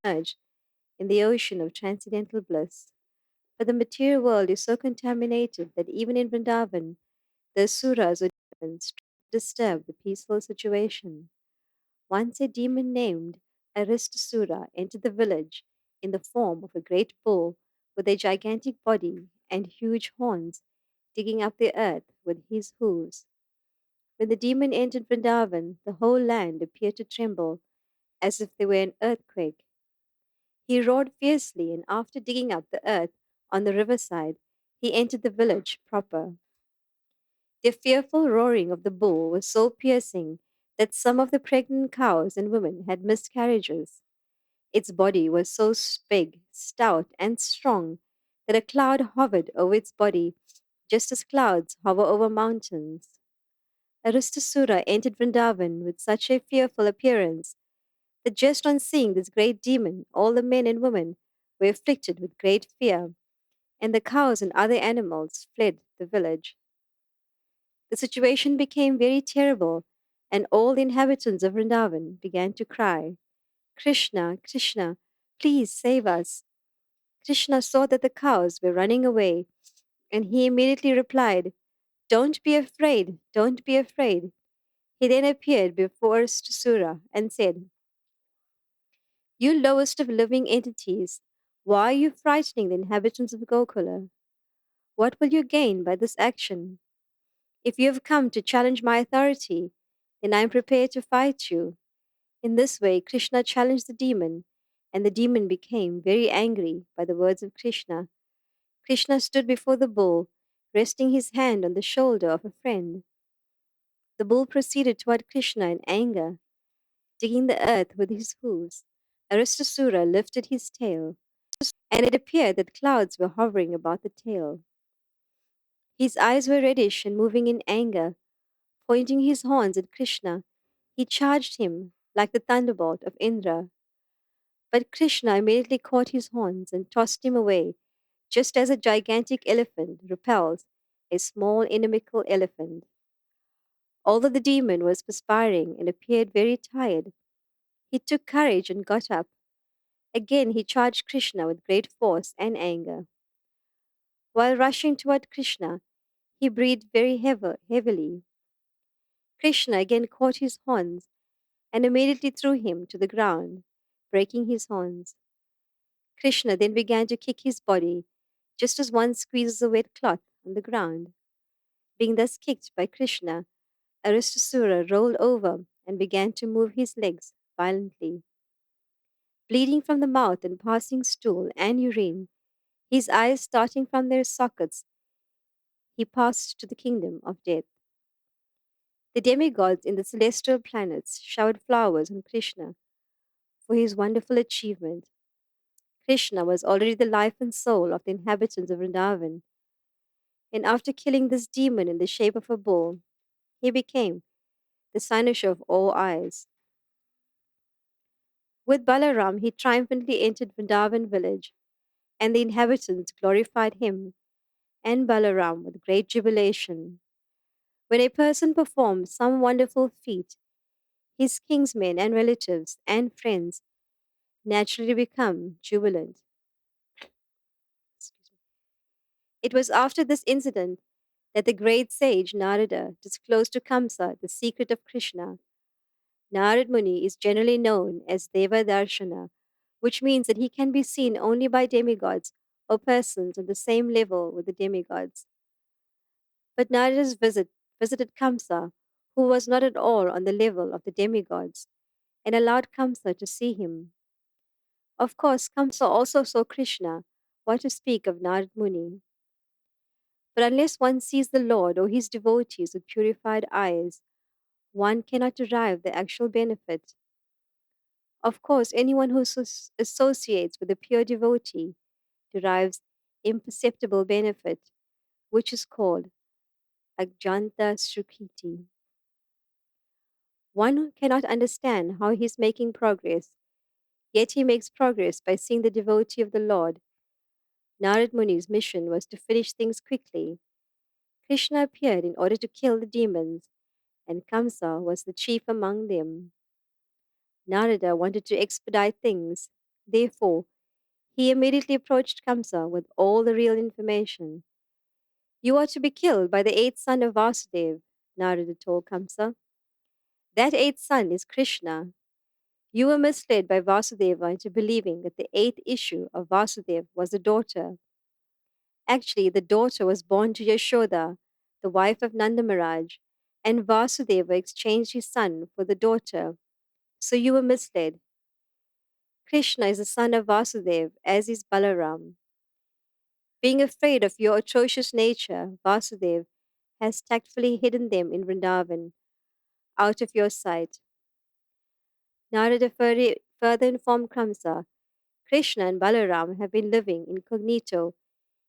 merge in the ocean of transcendental bliss. But the material world is so contaminated that even in Vrindavan, the asuras or demons try to disturb the peaceful situation. Once a demon named Aristasura entered the village in the form of a great bull with a gigantic body and huge horns, digging up the earth with his hooves. When the demon entered Vrindavan, the whole land appeared to tremble as if there were an earthquake. He roared fiercely, and after digging up the earth on the riverside, he entered the village proper. The fearful roaring of the bull was so piercing that some of the pregnant cows and women had miscarriages. Its body was so big, stout, and strong that a cloud hovered over its body, just as clouds hover over mountains. Aristasura entered Vrindavan with such a fearful appearance that just on seeing this great demon, all the men and women were afflicted with great fear, and the cows and other animals fled the village. The situation became very terrible, and all the inhabitants of Vrindavan began to cry, Krishna, Krishna, please save us. Krishna saw that the cows were running away, and he immediately replied, Don't be afraid, don't be afraid. He then appeared before Sura and said, You lowest of living entities, why are you frightening the inhabitants of Gokula? What will you gain by this action? If you have come to challenge my authority, then I am prepared to fight you. In this way, Krishna challenged the demon, and the demon became very angry by the words of Krishna. Krishna stood before the bull, resting his hand on the shoulder of a friend. The bull proceeded toward Krishna in anger, digging the earth with his hooves. Aristasura lifted his tail, and it appeared that clouds were hovering about the tail. His eyes were reddish and moving in anger. Pointing his horns at Krishna, he charged him like the thunderbolt of Indra. But Krishna immediately caught his horns and tossed him away, just as a gigantic elephant repels a small inimical elephant. Although the demon was perspiring and appeared very tired, he took courage and got up. Again he charged Krishna with great force and anger. While rushing toward Krishna, he breathed very heavily. Krishna again caught his horns and immediately threw him to the ground, breaking his horns. Krishna then began to kick his body, just as one squeezes a wet cloth on the ground. Being thus kicked by Krishna, Aristasura rolled over and began to move his legs violently. Bleeding from the mouth and passing stool and urine, his eyes starting from their sockets, he passed to the kingdom of death. The demigods in the celestial planets showered flowers on Krishna for his wonderful achievement. Krishna was already the life and soul of the inhabitants of Vrindavan, and after killing this demon in the shape of a bull, he became the cynosure of all eyes. With Balaram, he triumphantly entered Vrindavan village, and the inhabitants glorified him and Balaram with great jubilation. When a person performs some wonderful feat, his kinsmen and relatives and friends naturally become jubilant. It was after this incident that the great sage Narada disclosed to Kamsa the secret of Krishna. Narad Muni is generally known as Deva Darshana, which means that he can be seen only by demigods or persons on the same level with the demigods. But Narada's visited Kamsa, who was not at all on the level of the demigods, and allowed Kamsa to see him. Of course, Kamsa also saw Krishna, what to speak of Narad Muni. But unless one sees the Lord or his devotees with purified eyes, one cannot derive the actual benefit. Of course, anyone who associates with a pure devotee derives imperceptible benefit, which is called Ajanta Srukriti. One cannot understand how he is making progress, yet he makes progress by seeing the devotee of the Lord. Narad Muni's mission was to finish things quickly. Krishna appeared in order to kill the demons, and Kamsa was the chief among them. Narada wanted to expedite things. Therefore, he immediately approached Kamsa with all the real information. You are to be killed by the eighth son of Vasudev, Narada told Kamsa. That eighth son is Krishna. You were misled by Vasudeva into believing that the eighth issue of Vasudev was a daughter. Actually, the daughter was born to Yashoda, the wife of Nanda Maharaj, and Vasudeva exchanged his son for the daughter. So you were misled. Krishna is the son of Vasudev, as is Balaram. Being afraid of your atrocious nature, Vasudev has tactfully hidden them in Vrindavan, out of your sight. Narada further informed Kamsa, Krishna and Balaram have been living incognito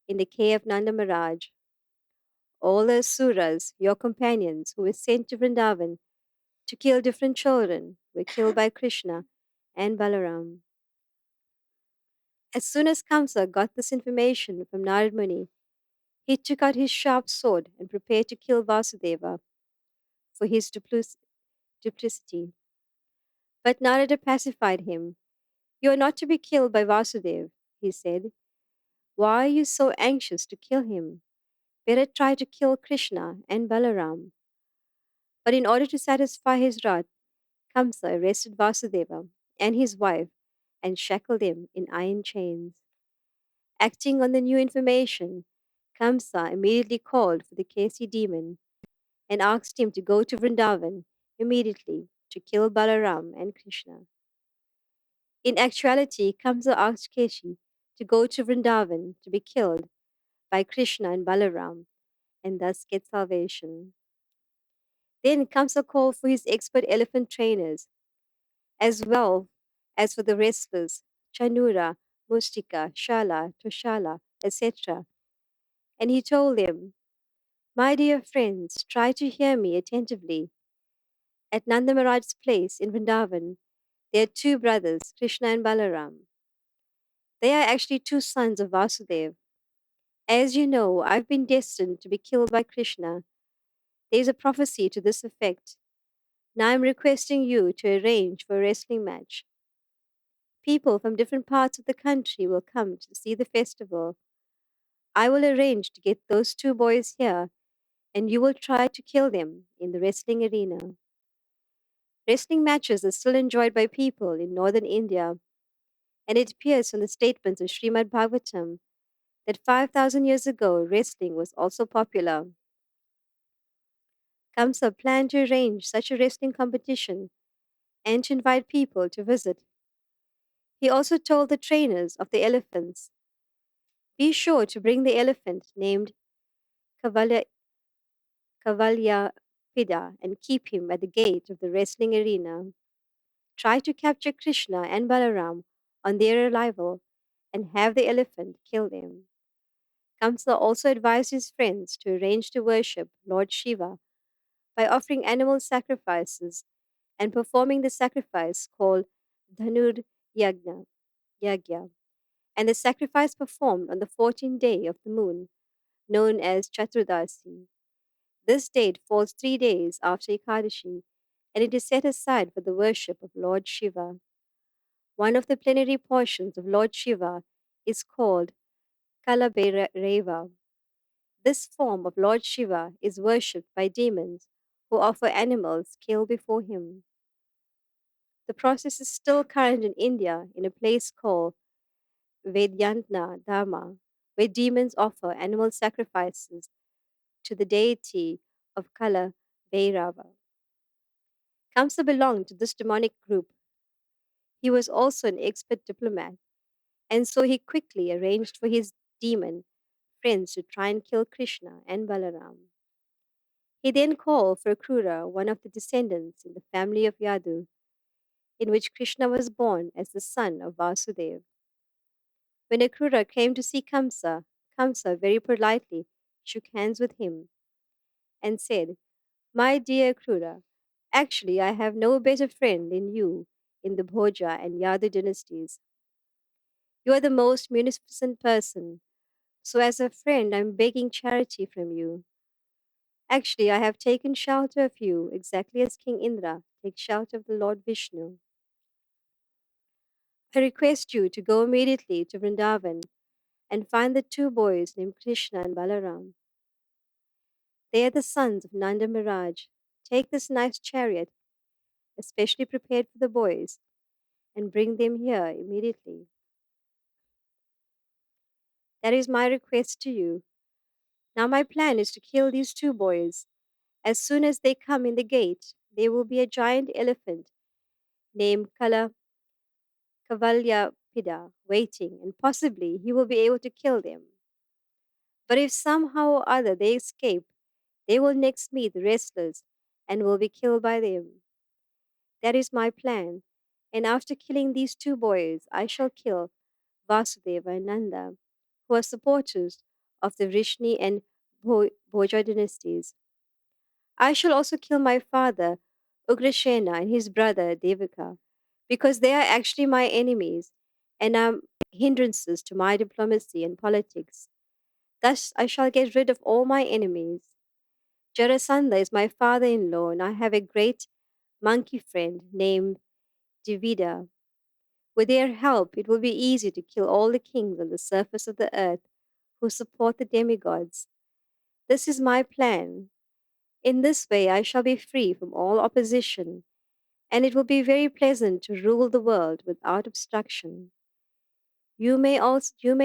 in the cave of Nanda Maharaj. All the asuras, your companions, who were sent to Vrindavan to kill different children, were killed by Krishna and Balaram. As soon as Kamsa got this information from Narad Muni, he took out his sharp sword and prepared to kill Vasudeva for his duplicity. But Narada pacified him. You are not to be killed by Vasudev, he said. Why are you so anxious to kill him? Better try to kill Krishna and Balaram. But in order to satisfy his wrath, Kamsa arrested Vasudeva and his wife and shackled them in iron chains. Acting on the new information, Kamsa immediately called for the Kesi demon and asked him to go to Vrindavan immediately to kill Balaram and Krishna. In actuality, Kamsa asked Keshi to go to Vrindavan to be killed by Krishna and Balaram and thus get salvation. Then Kamsa called for his expert elephant trainers as well as for the wrestlers Chanura, Mustika, Shala, Toshala, etc. And he told them, My dear friends, try to hear me attentively. At Nanda Maharaj's place in Vrindavan, there are two brothers, Krishna and Balaram. They are actually two sons of Vasudev. As you know, I've been destined to be killed by Krishna. There is a prophecy to this effect. Now I'm requesting you to arrange for a wrestling match. People from different parts of the country will come to see the festival. I will arrange to get those two boys here, and you will try to kill them in the wrestling arena. Wrestling matches are still enjoyed by people in northern India, and it appears from the statements of Srimad Bhagavatam that 5,000 years ago wrestling was also popular. Kamsa planned to arrange such a wrestling competition and to invite people to visit. He also told the trainers of the elephants, Be sure to bring the elephant named Kavalya, Kavalyapida and keep him at the gate of the wrestling arena. Try to capture Krishna and Balaram on their arrival and have the elephant kill them. Kamsa also advised his friends to arrange to worship Lord Shiva by offering animal sacrifices and performing the sacrifice called Dhanur Yagya, and the sacrifice performed on the 14th day of the moon, known as Chaturdasi. This date falls 3 days after Ekadashi, and it is set aside for the worship of Lord Shiva. One of the plenary portions of Lord Shiva is called Kalabhairava. This form of Lord Shiva is worshipped by demons who offer animals killed before him. The process is still current in India in a place called Vedyantna Dharma, where demons offer animal sacrifices to the deity of Kala Bhairava. Kamsa belonged to this demonic group. He was also an expert diplomat, and so he quickly arranged for his demon friends to try and kill Krishna and Balaram. He then called for Krura, one of the descendants in the family of Yadu, in which Krishna was born as the son of Vasudev. When Akrura came to see Kamsa, Kamsa very politely shook hands with him and said, My dear Akrura, actually I have no better friend than you in the Bhoja and Yadu dynasties. You are the most munificent person, so as a friend I'm begging charity from you. Actually, I have taken shelter of you exactly as King Indra takes shelter of the Lord Vishnu. I request you to go immediately to Vrindavan and find the two boys named Krishna and Balaram. They are the sons of Nanda Miraj. Take this nice chariot, especially prepared for the boys, and bring them here immediately. That is my request to you. Now, my plan is to kill these two boys. As soon as they come in the gate, there will be a giant elephant named Kavalyapida waiting, and possibly he will be able to kill them. But if somehow or other they escape, they will next meet the wrestlers and will be killed by them. That is my plan. And after killing these two boys, I shall kill Vasudeva and Nanda, who are supporters of the Vrishni and Bhoja dynasties. I shall also kill my father, Ugrasena, and his brother, Devaka, because they are actually my enemies and are hindrances to my diplomacy and politics. Thus, I shall get rid of all my enemies. Jarasandha is my father in law, and I have a great monkey friend named Divida. With their help, it will be easy to kill all the kings on the surface of the earth who support the demigods. This is my plan. In this way, I shall be free from all opposition, and it will be very pleasant to rule the world without obstruction. You may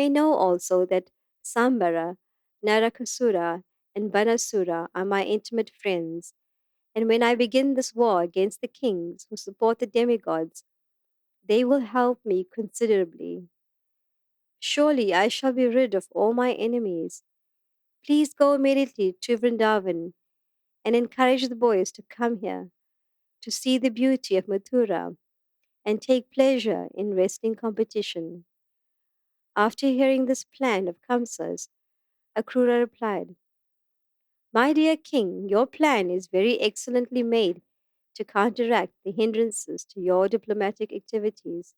know also that Sambara, Narakasura, and Banasura are my intimate friends, and when I begin this war against the kings who support the demigods, they will help me considerably. Surely I shall be rid of all my enemies. Please go immediately to Vrindavan and encourage the boys to come here to see the beauty of Mathura and take pleasure in wrestling competition. After hearing this plan of Kamsa's, Akrura replied, My dear king, your plan is very excellently made to counteract the hindrances to your diplomatic activities.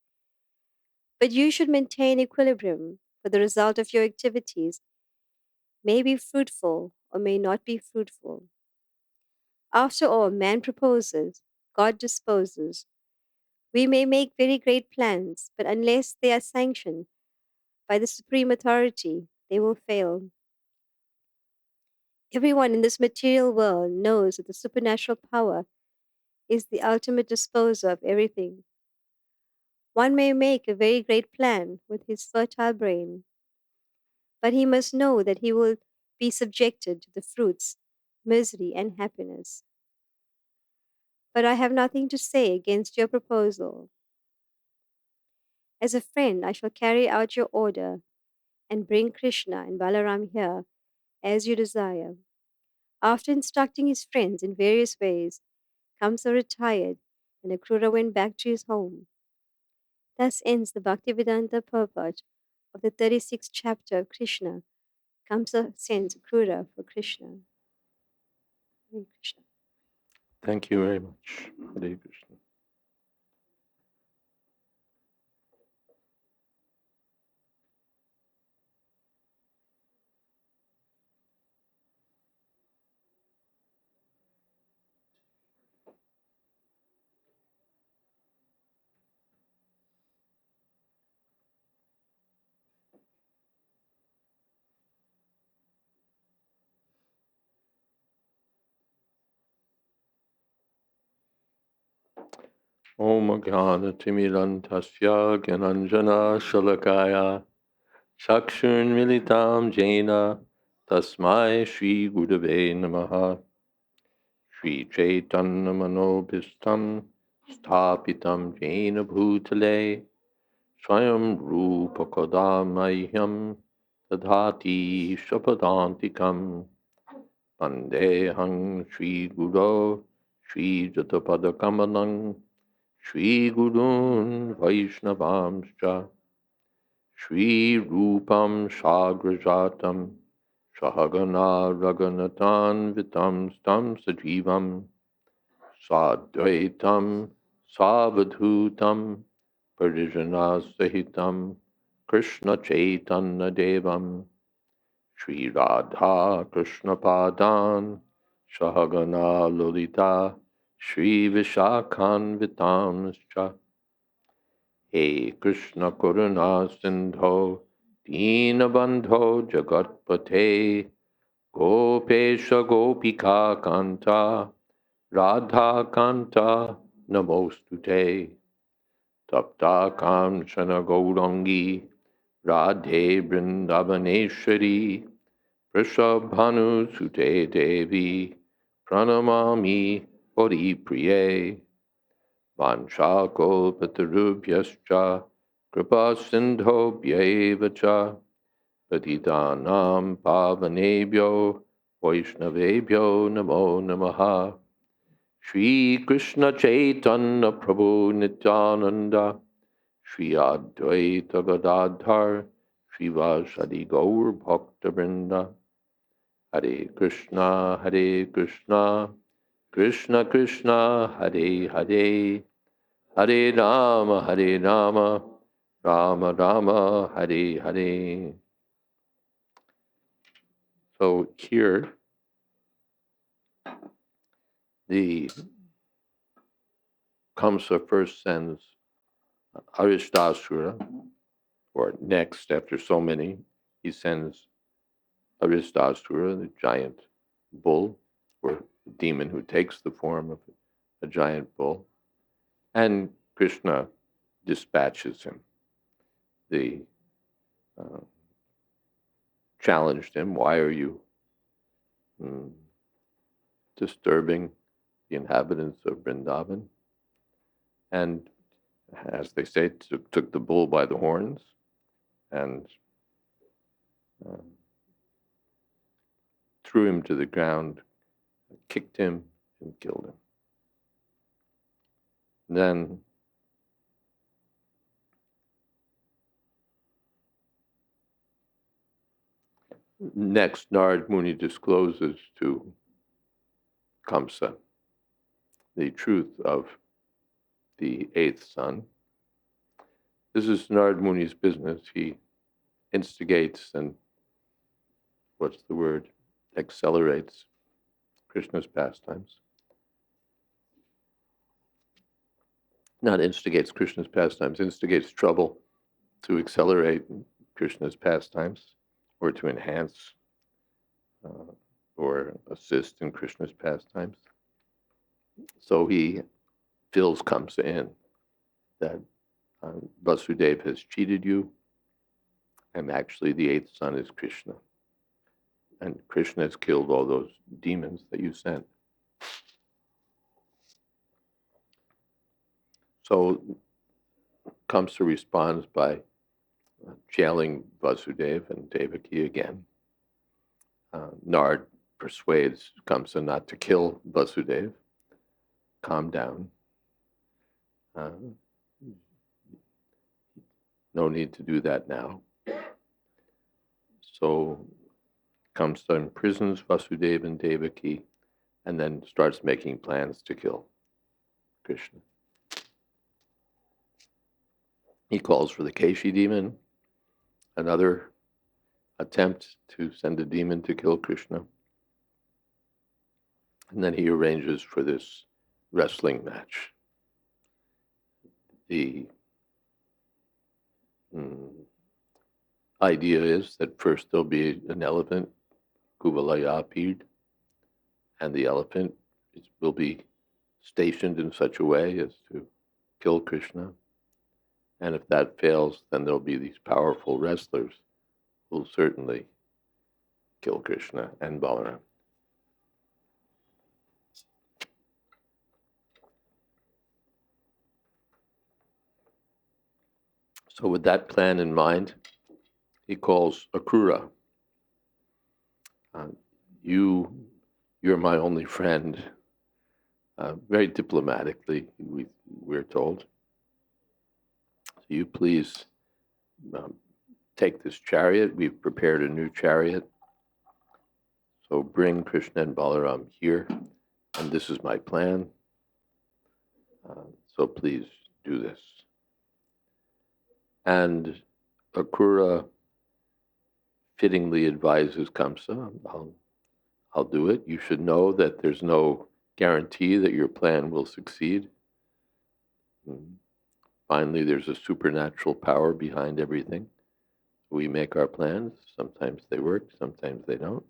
But you should maintain equilibrium, for the result of your activities may be fruitful or may not be fruitful. After all, man proposes, God disposes. We may make very great plans, but unless they are sanctioned by the supreme authority, they will fail. Everyone in this material world knows that the supernatural power is the ultimate disposer of everything. One may make a very great plan with his fertile brain, but he must know that he will be subjected to the fruits, misery, and happiness. But I have nothing to say against your proposal. As a friend, I shall carry out your order and bring Krishna and Balaram here as you desire. After instructing his friends in various ways, Kamsa retired and Akrura went back to his home. Thus ends the Bhaktivedanta purport of the 36th chapter of Krishna. Kamsa sends Akrura for Krishna. Hare Krishna. Thank you very much, Hare Krishna. Om Gnana Timirantasya Gyananjana Shalakaya Chakshun Militam Jaina Tasmai Shri Gurave Namaha Shri Chaitanya Manobhistam Sthapitam Jaina Bhutale Swayam Rupa Kodamahyam Tadhati Shapadantikam Vandehang Shri Guru Shri Jatapadakamalang Shri Gurun Vaishnavamscha Shri Rupam Sagrajatam Sahagana Raganatan Vitam Stam Sajivam Sadvaitam Savadhutam Parijana Sahitam Krishna Chaitanya Devam Shri Radha Krishna Padan Sahagana Lolita Shri Vishakhan Vitamscha He Krishna Karuna Sindho Dinabandho Jagatpate Gopesha Gopika Kanta Radha Kanta Namostute Tapta Kamshana Gaurangi Radhe Vrindavaneshwari Vrishabhanu Sute Devi Pranamami Hori Priye Vanchakolpatarubhyascha Kripa Sindhobhyeva cha Patitanam Pavanebhyo Vaishnavebhyo Namo Namaha Shri Krishna Chaitanya Prabhu Nityananda Shri Advaita Gadadhar Shri Vasadi Gaur Bhakta Vrinda Hare Krishna Hare Krishna Krishna Krishna Hare Hare Hare Rama Hare Rama Rama Rama Hare Hare. So here the Kamsa first sends Aristasura, or next after so many, he sends Aristasura, the giant bull, or the demon who takes the form of a giant bull, and Krishna dispatches him. The uh, challenged him, why are you disturbing the inhabitants of Vrindavan? And as they say, took the bull by the horns and uh, threw him to the ground, kicked him, and killed him. Then next, Narad Muni discloses to Kamsa the truth of the eighth son. This is Narad Muni's business. He instigates and, what's the word, accelerates Krishna's pastimes. Not instigates Krishna's pastimes, instigates trouble to accelerate Krishna's pastimes or to enhance or assist in Krishna's pastimes. So he fills Kamsa in that Vasudeva has cheated you, and actually the eighth son is Krishna. And Krishna has killed all those demons that you sent. So Kamsa responds by jailing Vasudeva and Devaki again. Nard persuades Kamsa not to kill Vasudeva. Calm down. No need to do that now. So Kamsa imprisons Vasudeva and Devaki and then starts making plans to kill Krishna. He calls for the Keshi demon, another attempt to send a demon to kill Krishna. And then he arranges for this wrestling match. The idea is that first there'll be an elephant, Kuvalayapid, and the elephant will be stationed in such a way as to kill Krishna. And if that fails, then there'll be these powerful wrestlers who will certainly kill Krishna and Balaram. So with that plan in mind, he calls Akrura. You're my only friend. Very diplomatically, we're told. So you please take this chariot. We've prepared a new chariot. So bring Krishna and Balaram here, and this is my plan. So please do this. And Akrura fittingly advises Kamsa, I'll do it. You should know that there's no guarantee that your plan will succeed. finally there's a supernatural power behind everything. We make our plans. Sometimes they work, sometimes they don't.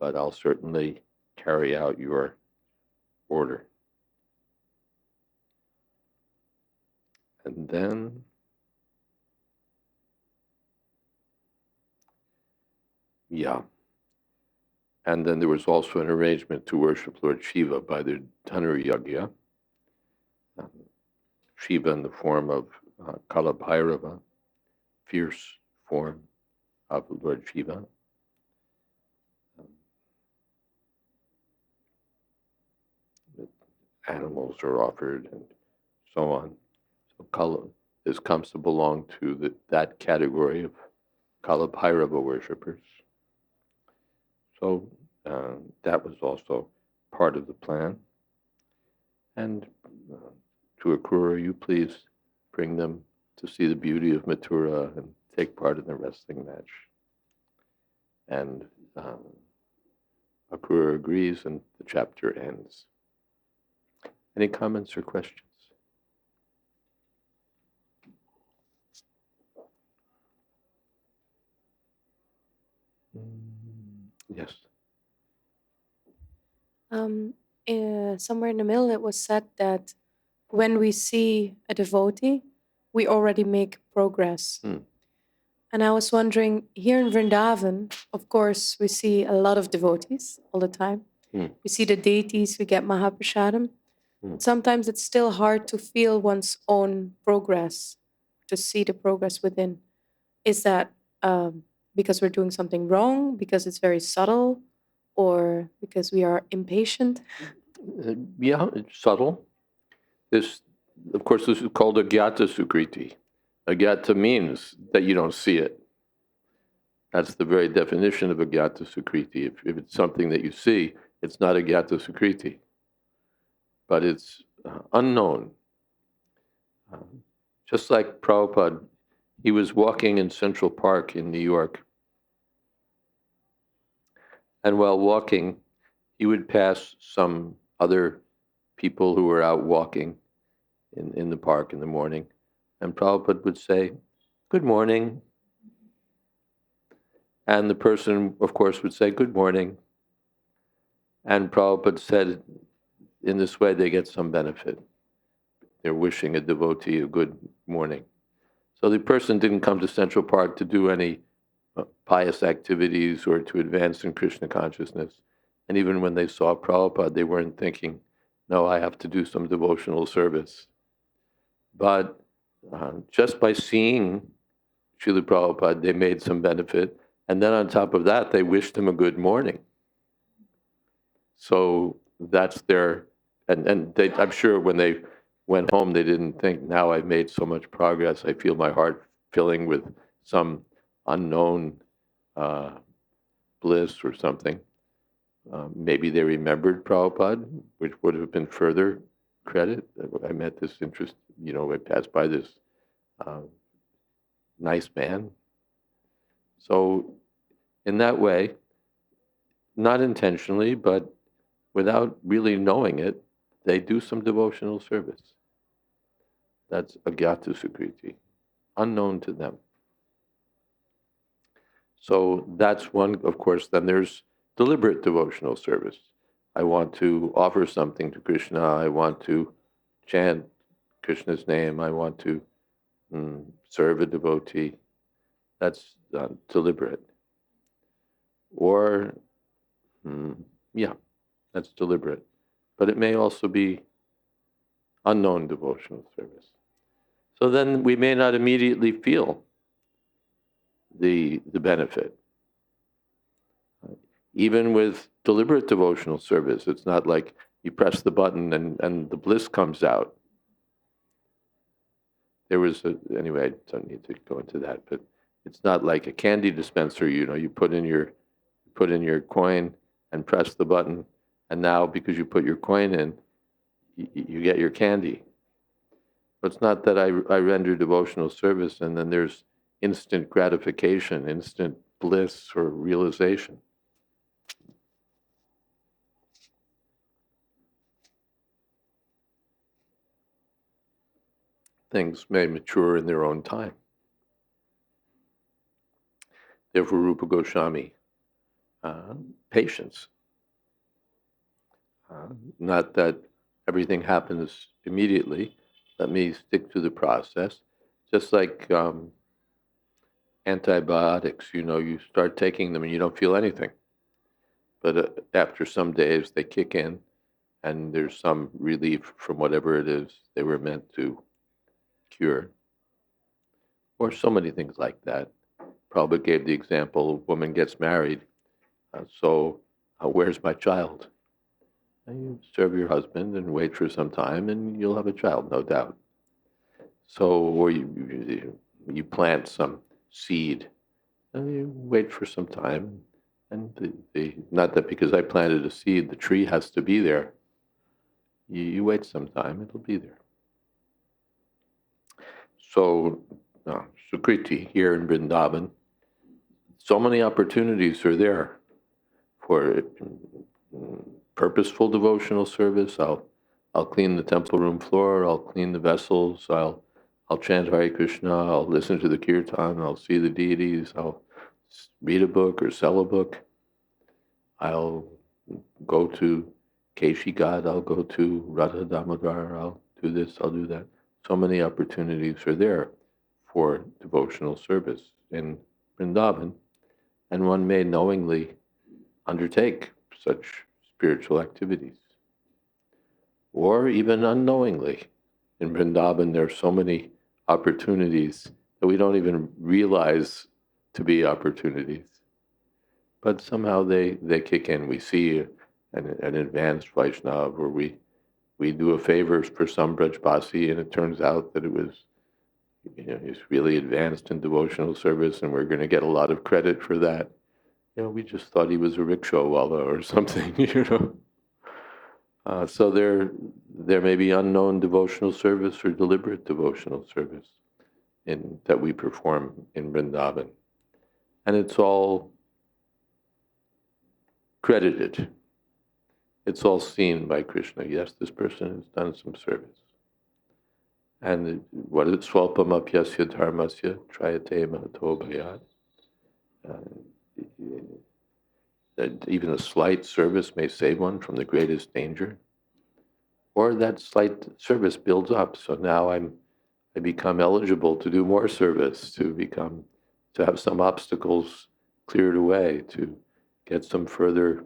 But I'll certainly carry out your order. And then, yeah. And then there was also an arrangement to worship Lord Shiva by the Dhanur Yagya. Um, Shiva in the form of Kalabhairava, fierce form of Lord Shiva. Um, Animals are offered and so on. So Kala, this comes to belong to that category of Kalabhairava worshippers. So that was also part of the plan. And to Akrura, you please bring them to see the beauty of Mathura and take part in the wrestling match. And Akrura agrees, and the chapter ends. Any comments or questions? Yes. Somewhere in the middle, it was said that when we see a devotee, we already make progress. And I was wondering, here in Vrindavan, of course, we see a lot of devotees all the time. We see the deities, we get Mahaprasadam. Sometimes it's still hard to feel one's own progress, to see the progress within. Is that because we're doing something wrong, because it's very subtle, or because we are impatient? Yeah, it's subtle. This, of course, this is called Agyata Sukriti. Agyata means that you don't see it. That's the very definition of Agyata Sukriti. If it's something that you see, it's not Agyata Sukriti, but it's unknown. Just like Prabhupada, he was walking in Central Park in New York, and while walking, he would pass some other people who were out walking in the park in the morning, and Prabhupada would say, "Good morning." And the person, of course, would say, "Good morning." And Prabhupada said, in this way, they get some benefit. They're wishing a devotee a good morning. So the person didn't come to Central Park to do any pious activities or to advance in Krishna consciousness. And even when they saw Prabhupada, they weren't thinking, no, I have to do some devotional service. But just by seeing Srila Prabhupada, they made some benefit. And then on top of that, they wished him a good morning. So that's their, and they, I'm sure when they went home, they didn't think, now I've made so much progress, I feel my heart filling with some unknown bliss or something. Maybe they remembered Prabhupada, which would have been further credit. I met this interest, I passed by this nice man. So in that way, not intentionally, but without really knowing it, they do some devotional service. That's Agyata Sukriti, unknown to them. So that's one, of course, then there's deliberate devotional service. I want to offer something to Krishna. I want to chant Krishna's name. I want to serve a devotee. That's deliberate. Or, yeah, that's deliberate. But it may also be unknown devotional service. So then we may not immediately feel the benefit. Even with deliberate devotional service, it's not like you press the button and the bliss comes out. There was anyway, I don't need to go into that, but it's not like a candy dispenser. You put in your coin and press the button, and now because you put your coin in, you get your candy. But it's not that I render devotional service and then there's instant gratification, instant bliss or realization. things may mature in their own time. Therefore, Rupa Goswami, patience. Not that everything happens immediately. Let me stick to the process. Just like antibiotics, you start taking them and you don't feel anything. But after some days, they kick in and there's some relief from whatever it is they were meant to cure. Or so many things like that. Prabhupada gave the example, a woman gets married, where's my child? And you serve your husband and wait for some time and you'll have a child, no doubt. Or you plant some seed and you wait for some time. And not that because I planted a seed, the tree has to be there. You wait some time, it'll be there. So, Sukriti here in Vrindavan, so many opportunities are there for purposeful devotional service. I'll clean the temple room floor. I'll clean the vessels. I'll chant Hare Krishna. I'll listen to the kirtan. I'll see the deities. I'll read a book or sell a book. I'll go to Keshi God. I'll go to Radha Damodar. I'll do this. I'll do that. So many opportunities are there for devotional service in Vrindavan, and one may knowingly undertake such spiritual activities. Or even unknowingly. In Vrindavan, there are so many opportunities that we don't even realize to be opportunities. But somehow they kick in. We see an advanced Vaishnava, or we do a favor for some Brajbasi, and it turns out that it was, he's really advanced in devotional service, and we're going to get a lot of credit for that. We just thought he was a rickshawwala or something, So there may be unknown devotional service or deliberate devotional service that we perform in Vrindavan. And it's all credited. It's all seen by Krishna. Yes, this person has done some service. And what is swalpam apyasya dharmasya trayate mahato bhayat. That even a slight service may save one from the greatest danger. Or that slight service builds up. So now I become eligible to do more service, to have some obstacles cleared away, to get some further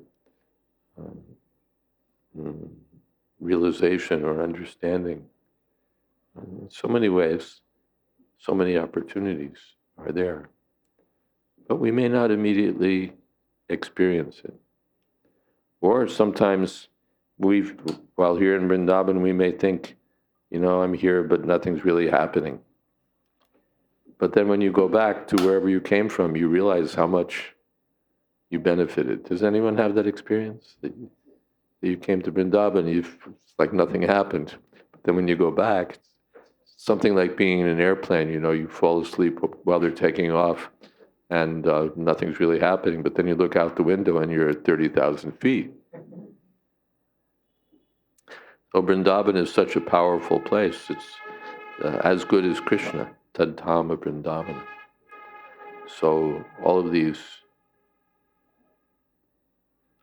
realization or understanding. In so many ways, so many opportunities are there. But we may not immediately experience it. Or sometimes while here in Vrindavan, we may think, I'm here, but nothing's really happening. But then when you go back to wherever you came from, you realize how much you benefited. Does anyone have that experience? That you came to Vrindavan, it's like nothing happened. But then when you go back, it's something like being in an airplane, you fall asleep while they're taking off and nothing's really happening. But then you look out the window and you're at 30,000 feet. So Vrindavan is such a powerful place. It's as good as Krishna, Tadthama Vrindavan. So all of these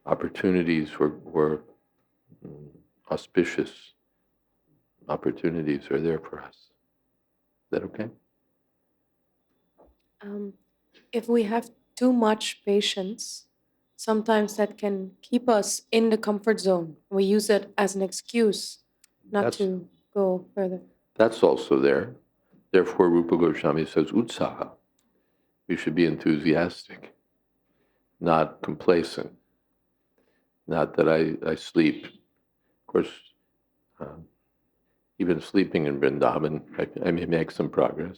opportunities were auspicious opportunities are there for us. Is that okay? If we have too much patience, sometimes that can keep us in the comfort zone. We use it as an excuse not to go further. That's also there. Therefore, Rupa Goswami says, utsaha. We should be enthusiastic, not complacent. Not that I sleep. Of course, even sleeping in Vrindavan, I may make some progress.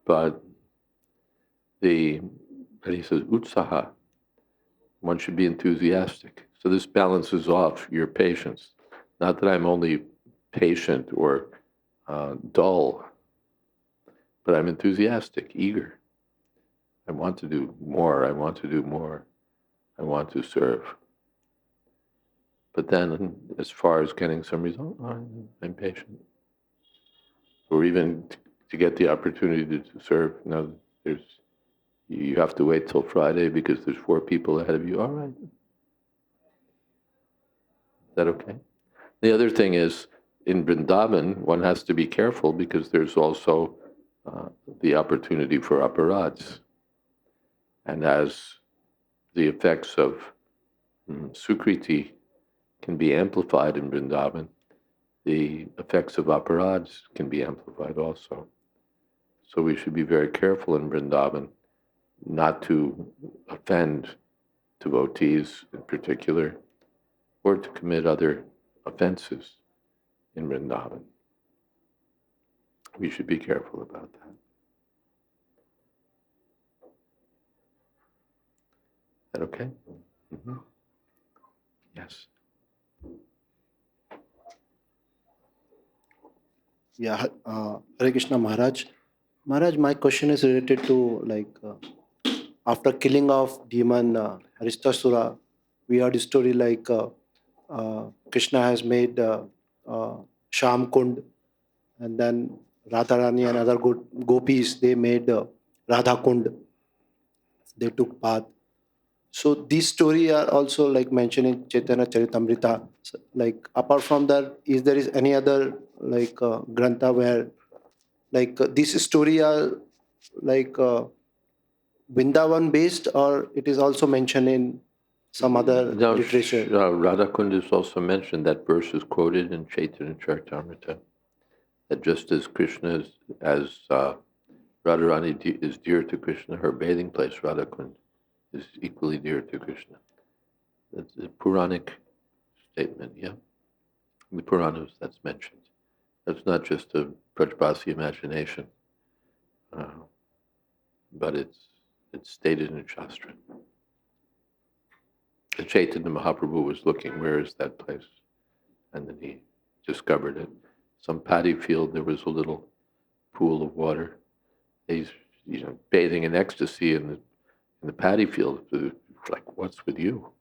But he says, utsaha, one should be enthusiastic. So this balances off your patience. Not that I'm only patient or dull, but I'm enthusiastic, eager. I want to do more, I want to do more, I want to serve. But then, as far as getting some result, I'm patient. or even to get the opportunity to serve. Now, you have to wait till Friday because there's 4 people ahead of you. All right. Is that okay? The other thing is, in Vrindavan, one has to be careful because there's also the opportunity for aparads. And as the effects of Sukriti can be amplified in Vrindavan, the effects of aparads can be amplified also. So we should be very careful in Vrindavan not to offend devotees in particular, or to commit other offenses in Vrindavan. We should be careful about that. Is that okay? Mm-hmm. Yes. Yeah, Hare Krishna Maharaj. Maharaj, my question is related to after killing of demon Aristasura, we heard a story Krishna has made Sham Kund, and then Radharani and other good gopis they made Radha Kund. They took bath. So these story are also like mentioned in Chaitanya Charitamrita. So, like apart from that, is there is any other grantha where this story are like Vrindavan based, or it is also mentioned in some other Now, literature? Radhakund is also mentioned. That verse is quoted in Chaitanya Charitamrita. That just as Krishna as Radharani is dear to Krishna, her bathing place, Radhakund, is equally dear to Krishna. That's a Puranic statement, yeah? In the Puranas, that's mentioned. That's not just a Brajbasi imagination, but it's stated in Shastra. The Chaitanya Mahaprabhu was looking, where is that place? And then he discovered it. Some paddy field, there was a little pool of water. He's bathing in ecstasy in the paddy field. Like, what's with you?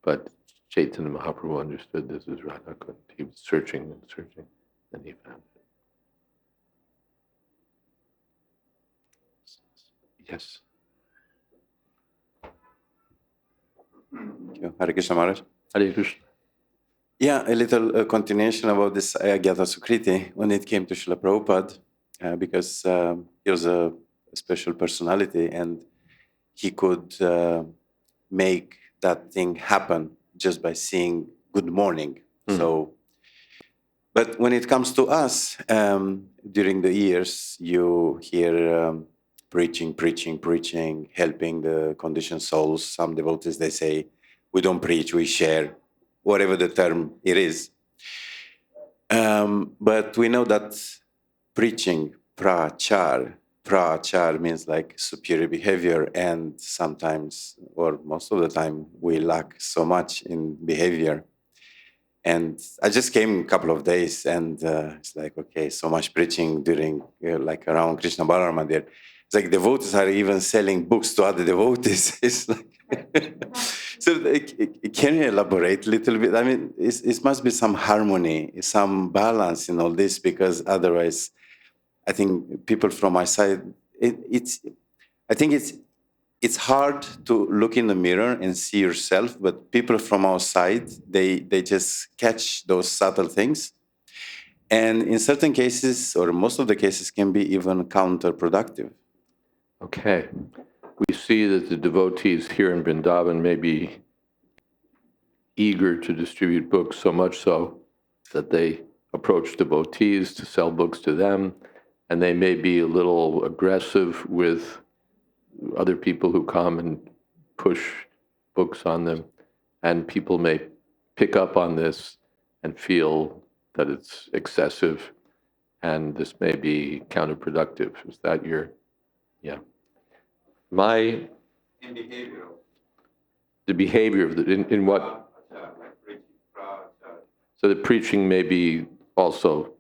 But Chaitanya Mahaprabhu understood this is Radhakund. He was searching and searching, and he found it. Yes. Thank you. Hare Krishna Maharaj. Hare Krishna. Yeah, a little continuation about this Jayadvaita Sukriti when it came to Srila Prabhupada, because he was a special personality and he could make that thing happen just by saying good morning. So, but when it comes to us, during the years, you hear preaching, helping the conditioned souls. Some devotees, they say, we don't preach, we share, whatever the term it is. But we know that preaching, prachar means like superior behavior, and sometimes, or most of the time, we lack so much in behavior. And I just came a couple of days, and it's like, okay, so much preaching during like around Krishna Balarama there. It's like devotees are even selling books to other devotees. It's like so. Can you elaborate a little bit? I mean, it must be some harmony, some balance in all this, because otherwise, I think people from my side, I think it's hard to look in the mirror and see yourself, but people from outside, they just catch those subtle things. And in certain cases, or most of the cases, can be even counterproductive. Okay. We see that the devotees here in Vrindavan may be eager to distribute books, so much so that they approach devotees to sell books to them, and they may be a little aggressive with other people who come and push books on them, and people may pick up on this and feel that it's excessive, and this may be counterproductive. Is that your, yeah? My, In behavior. the behavior of in what? So the preaching may be also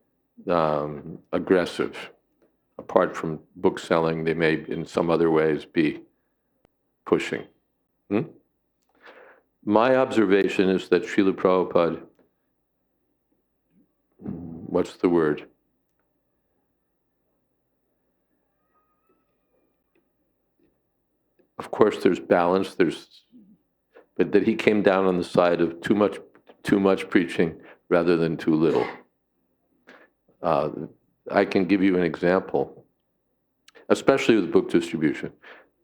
aggressive. Apart from book selling, they may in some other ways be pushing. My observation is that Srila Prabhupada, what's the word? of course, there's balance. But that he came down on the side of too much preaching rather than too little. I can give you an example, especially with book distribution,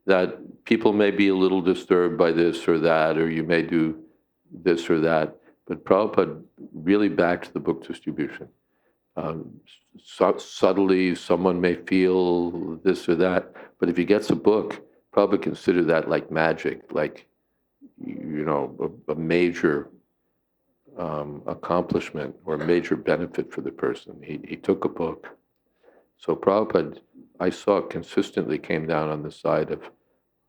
that people may be a little disturbed by this or that, or you may do this or that, but Prabhupada really backed the book distribution. Subtly, someone may feel this or that, but if he gets a book, Prabhupada consider that like magic, like, a major accomplishment or a major benefit for the person. He took a book. So Prabhupada, I saw consistently came down on the side of,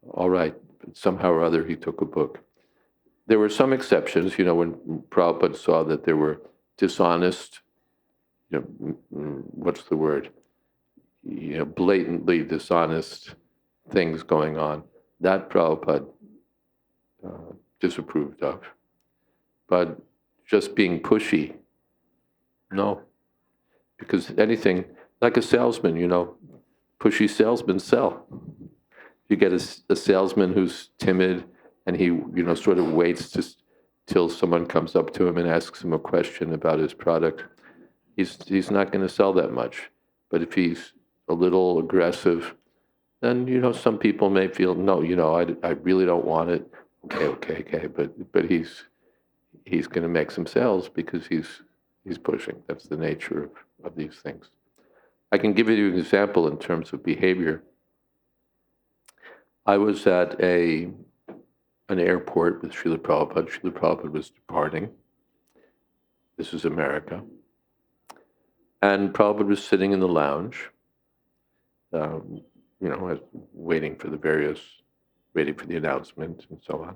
all right, somehow or other he took a book. There were some exceptions, when Prabhupada saw that there were dishonest, what's the word? Blatantly dishonest things going on. That Prabhupada disapproved of. But just being pushy, no. Because anything, like a salesman, pushy salesmen sell. You get a salesman who's timid and he, sort of waits till someone comes up to him and asks him a question about his product. He's not going to sell that much. But if he's a little aggressive, then, some people may feel, no, I really don't want it. Okay. But he's going to make some sales because he's pushing. That's the nature of these things. I can give you an example in terms of behavior. I was at an airport with Srila Prabhupada. Srila Prabhupada was departing. This is America. And Prabhupada was sitting in the lounge, waiting for the announcement and so on.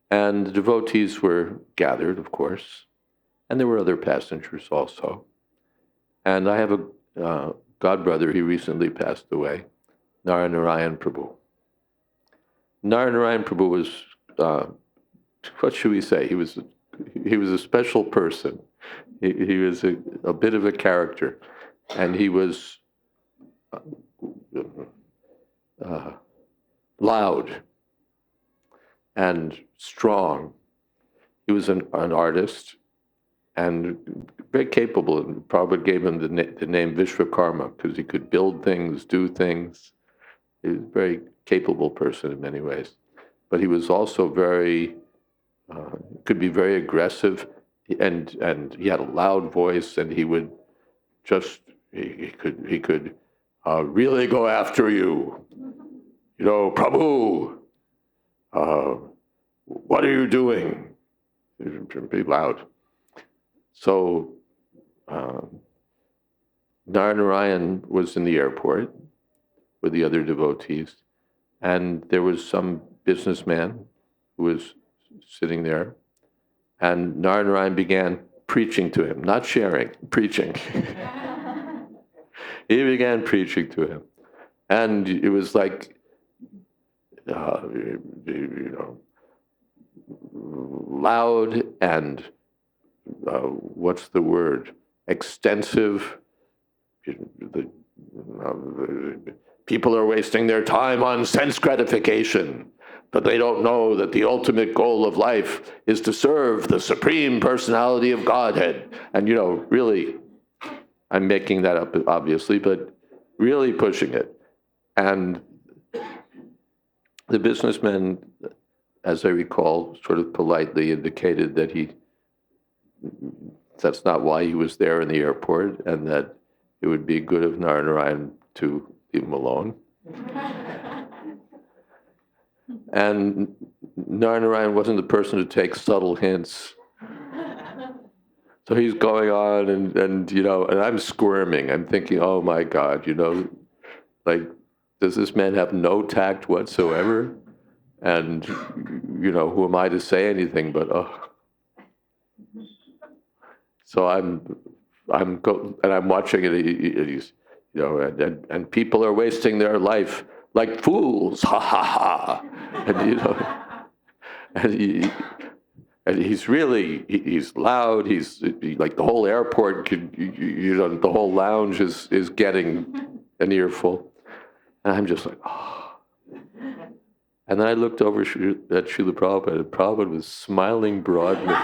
And the devotees were gathered, of course, and there were other passengers also. And I have a godbrother, he recently passed away, Narayan Prabhu. Narayan Prabhu was, what should we say? He was a special person. He was a bit of a character, and he was loud and strong. He was an artist and very capable. And Prabhupada gave him the name Vishwakarma because he could build things, do things. He was a very capable person in many ways. But he was also could be very aggressive, and he had a loud voice, and he would he could really go after you. Prabhu, what are you doing? Be loud. So Narayan was in the airport with the other devotees, and there was some businessman who was sitting there, and Narayan began preaching to him, not sharing, preaching. He began preaching to him, and it was like, loud and what's the word? Extensive. People are wasting their time on sense gratification, but they don't know that the ultimate goal of life is to serve the Supreme Personality of Godhead. And, really, I'm making that up, obviously, but really pushing it. And the businessman, as I recall, sort of politely indicated that that's not why he was there in the airport, and that it would be good of Narayan to leave him alone. And Narayan wasn't the person to take subtle hints. So he's going on, and I'm squirming. I'm thinking, oh my God, like, does this man have no tact whatsoever? And, who am I to say anything but, oh. So I'm watching it. He's, and people are wasting their life like fools, ha ha ha. And he's really, he's loud. He's like the whole airport the whole lounge is getting an earful. And I'm just like, oh. And then I looked over at Srila Prabhupada, and Prabhupada was smiling broadly.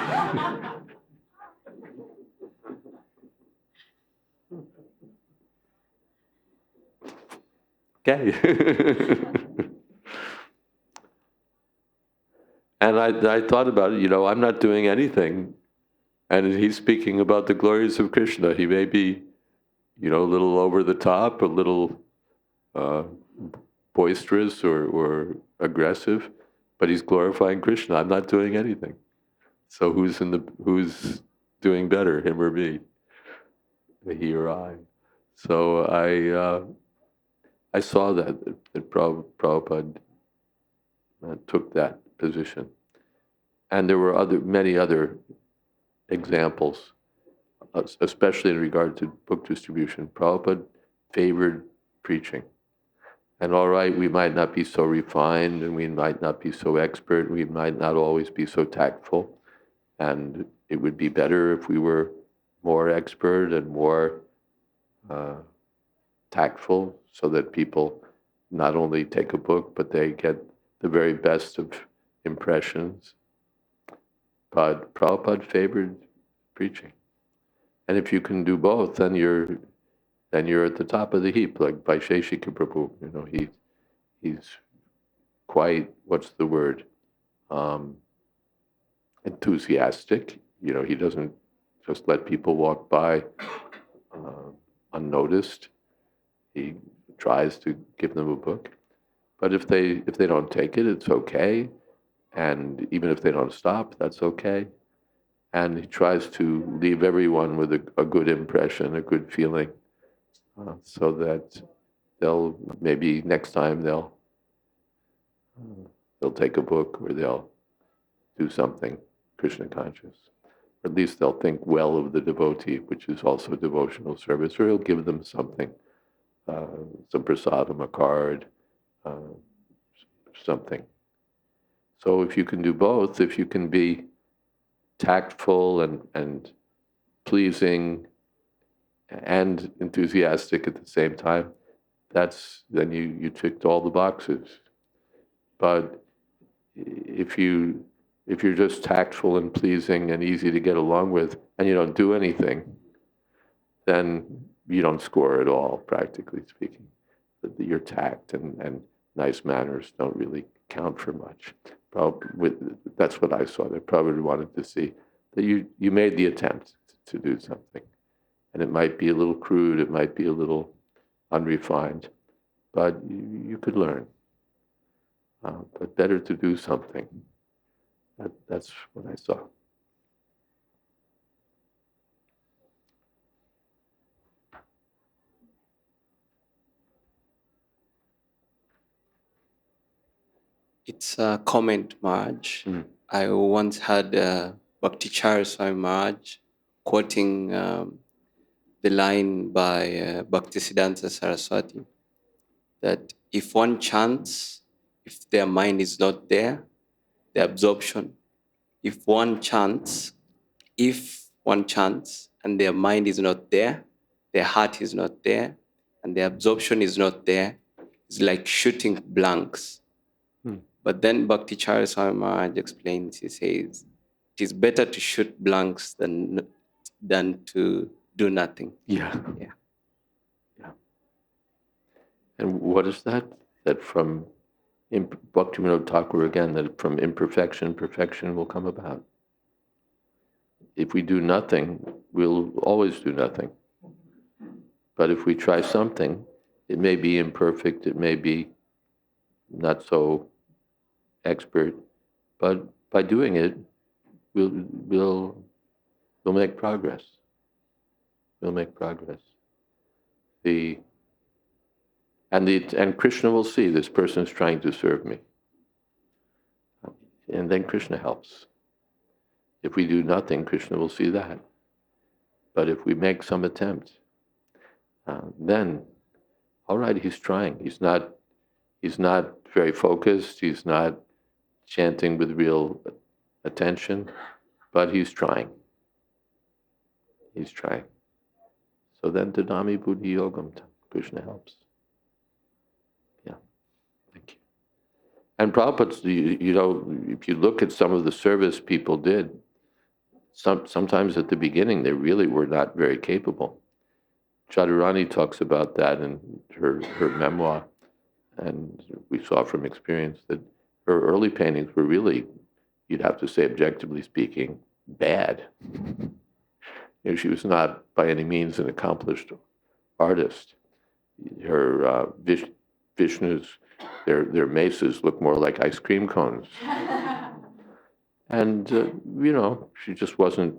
Okay. And I thought about it, I'm not doing anything. And he's speaking about the glories of Krishna. He may be, a little over the top, a little uh, boisterous or aggressive, but he's glorifying Krishna. I'm not doing anything. So who's doing better, him or me, he or I? So I saw that Prabhupada took that position, and there were many other examples, especially in regard to book distribution. Prabhupada favored preaching. And all right, we might not be so refined, and we might not be so expert, we might not always be so tactful, and it would be better if we were more expert and more uh, tactful, so that people not only take a book, but they get the very best of impressions. But Prabhupada favored preaching. And if you can do both, then you're at the top of the heap, like Vaisheshika Prabhu. He's quite, what's the word? Enthusiastic. He doesn't just let people walk by uh, unnoticed. He tries to give them a book. But if they don't take it, it's okay. And even if they don't stop, that's okay. And he tries to leave everyone with a good impression, a good feeling, so that maybe next time they'll take a book, or they'll do something Krishna conscious. Or at least they'll think well of the devotee, which is also devotional service, or he'll give them something, some prasadam, a card, uh, something. So if you can do both, if you can be tactful and pleasing and enthusiastic at the same time, then you ticked all the boxes. But if you're just tactful and pleasing and easy to get along with, and you don't do anything, then you don't score at all, practically speaking. Your tact and nice manners don't really count for much. That's what I saw. They probably wanted to see that you made the attempt to do something. And it might be a little crude, it might be a little unrefined, but you could learn. But better to do something. That's what I saw. It's a comment, Maharaj. I once had Bhakti Swami Maharaj quoting the line by Bhaktisiddhanta Saraswati, that if one chants, if their mind is not there, the absorption. If one chants and their mind is not there, their heart is not there, and the absorption is not there, it's like shooting blanks. But then Bhakti Swami Maharaj explains, he says, it is better to shoot blanks than to do nothing. Yeah. Yeah. And what is that? That from Bhaktivinoda Thakur again, that from imperfection, perfection will come about. If we do nothing, we'll always do nothing. But if we try something, it may be imperfect, it may be not so expert, but by doing it, we'll make progress. We'll make progress. And Krishna will see this person is trying to serve me. And then Krishna helps. If we do nothing, Krishna will see that. But if we make some attempt, then, all right, he's trying. He's not very focused. He's not chanting with real attention, but he's trying. He's trying. So then, Tadami Buddhi Yogam, Krishna helps. Yeah, thank you. And Prabhupada's, if you look at some of the service people did, sometimes at the beginning they really were not very capable. Chaturani talks about that in her memoir, and we saw from experience that her early paintings were really, you'd have to say, objectively speaking, bad. She was not by any means an accomplished artist. Her Vishnus, their mesas look more like ice cream cones. And, she just wasn't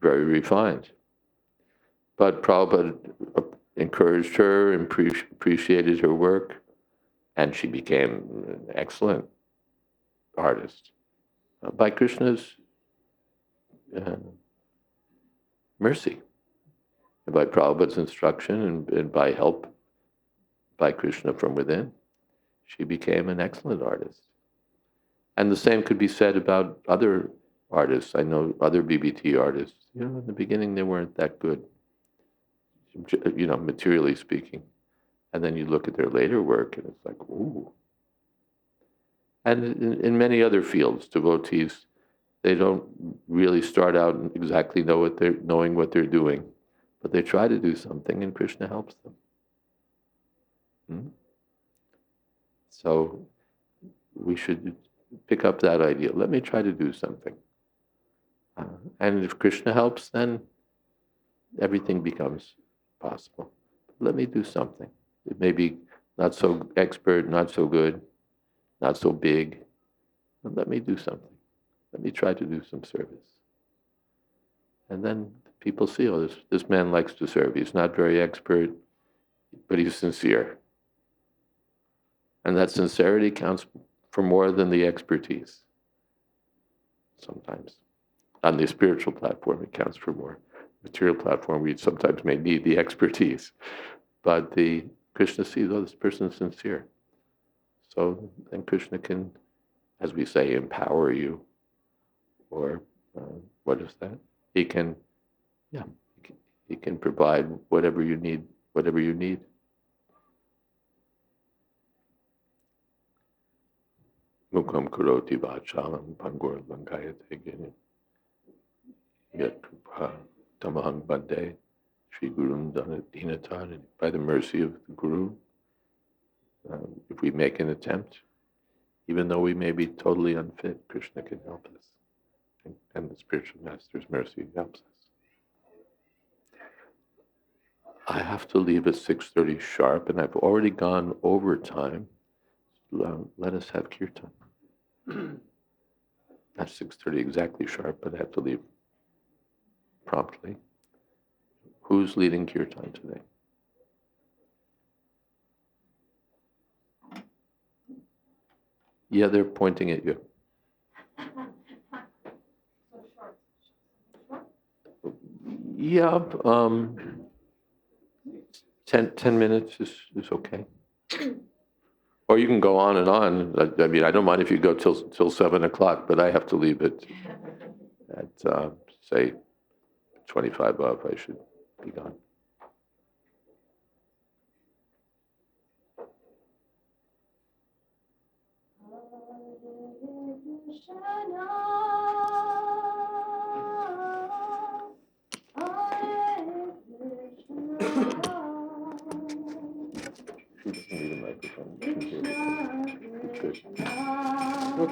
very refined. But Prabhupada encouraged her and appreciated her work, and she became an excellent artist by Krishna's uh, mercy, and by Prabhupada's instruction, and by help by Krishna from within. She became an excellent artist. And the same could be said about other artists. I know other BBT artists, in the beginning they weren't that good, materially speaking. And then you look at their later work and it's like, ooh. And in many other fields, devotees, they don't really start out exactly knowing what they're doing, but they try to do something and Krishna helps them. So we should pick up that idea. Let me try to do something. And if Krishna helps, then everything becomes possible. Let me do something. It may be not so expert, not so good, not so big, but let me do something. Let me try to do some service. And then people see, oh, this man likes to serve. He's not very expert, but he's sincere. And that sincerity counts for more than the expertise. Sometimes. On the spiritual platform, it counts for more. Material platform, we sometimes may need the expertise. But the Krishna sees, oh, this person is sincere. So then Krishna can, as we say, empower you. Or what is that? He can provide whatever you need. Mukham karoti vachalam pangor lankayate gini. Yet tamahang bande Sri Gurun Dinatar. By the mercy of the Guru, if we make an attempt, even though we may be totally unfit, Krishna can help us. And the spiritual master's mercy helps us. I have to leave at 6:30 sharp, and I've already gone over time. Let us have kirtan. Not 6:30 exactly sharp, but I have to leave promptly. Who's leading kirtan today? Yeah, they're pointing at you. Yeah, 10 minutes is okay. Or you can go on and on. I mean, I don't mind if you go till 7 o'clock, but I have to leave at say 25 of. I should be gone. She doesn't need a microphone. She can hear me. Good.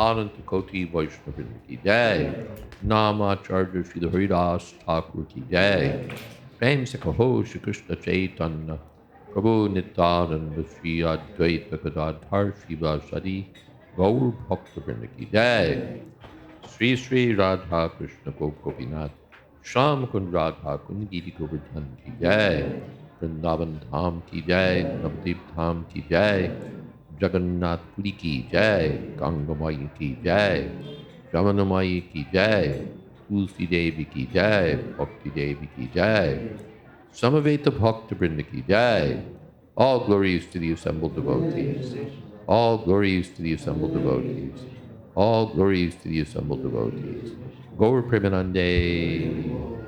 Anant Koti Vaishnav ki jai. Namacharya Srila Haridas Thakur ki jai. Prem se kaho Shri Krishna Chaitanya Prabhu Nityananda Shri Advaita Gadadhar Shiva Sadi Gaur Bhakta Vrinda ki jai. Sri Sri Radha Krishna Gopinath Sham Kund Radha Kund Giri Govardhan ki jai. Vrindavan Dham ki jai. Navdeep Dham ki jai. Jagannath Puri ki jai. Gangamai ki jai. Jamanamai ki jai. Tulsi Devi ki jai. Bhakti Devi ki jai. Samaveta Bhakta Vrinda ki jai. All glories to the assembled devotees. All glories to the assembled devotees. All glories to the assembled devotees. Gaur Premanande.